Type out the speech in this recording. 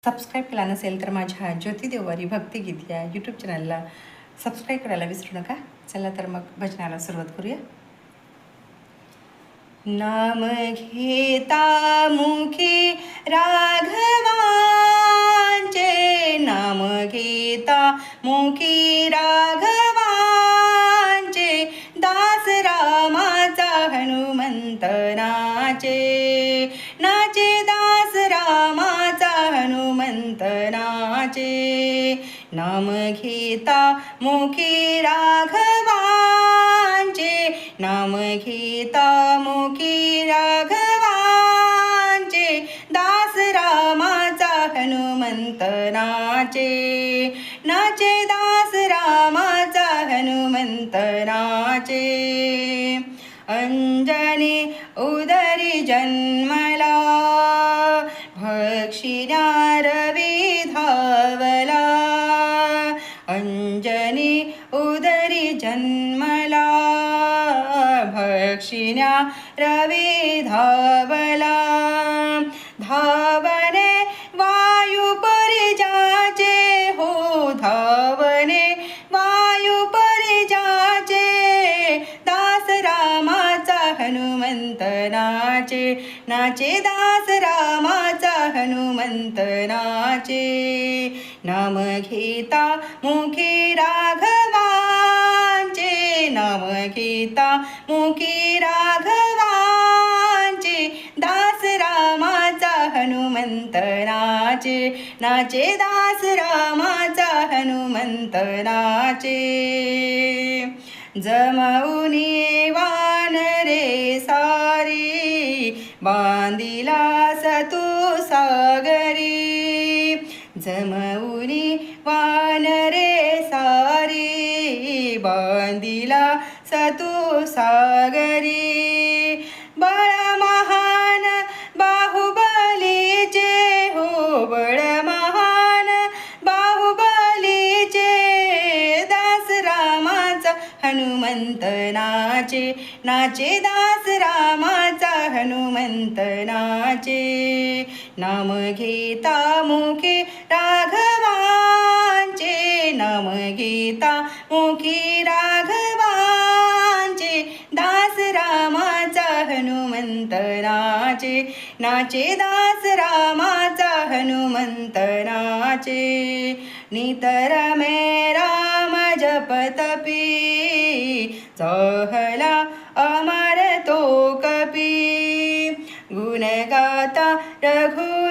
Subscribe केला नसेल तर माझ्या ज्योती देववारी भक्तिगीत या यूट्यूब चॅनलला सबस्क्राईब करायला विसरू नका. चला तर मग भजनाला सुरुवात करूया. नाम घेता मुखी राघवांचे, नाम घेता मुखी राघवांचे, दास रामाचा हनुमंत नाचे, नाचे दास रामाचा हनुमंत नाचे. नाम घेता मुखी राघवांचे, नाम घेता मुखी राघवांचे, दास रामाचा हनुमंत नाचे, नाचे दास रामाचा हनुमंत नाचे. अंजनी उदरी जन्मला, भक्षिण्या रवी धावला. अंजनी उदरी जन्मला, भक्षिण्या रवी धावला. धावने वायुपरी जाचे हो, धावने वायुपरी जाचे, दास रामाचा हनुमंत नाचे, नाचे दास रामाचा हनुमंत नाचे. नाम घेता मुखी राघवांचे, नाम घेता मुखी राघवांचे, दास रामाचा हनुमंत नाचे, नाचे दास रामाचा हनुमंत नाचे. जमऊनी वानरे सारी, बांधिला सतू सागरी. जमऊनी वानरे सारी, बांधिला सतू सागरी. बळ महान बाहुबलीचे हो, बळ महान बाहुबलीचे, दास रामाचा हनुमंत नाचे, नाचे दास रामाचा हनुमंत नाचे. नाम घेता मुखी राघवांचे, नाम घेता मुखी राघवांचे, दास रामाचा हनुमंत नाचे, नाचे दास रामाचा हनुमंत नाचे. नितरमे राम जपतपी, चहला अमर तो कपी. गुण गाता रघु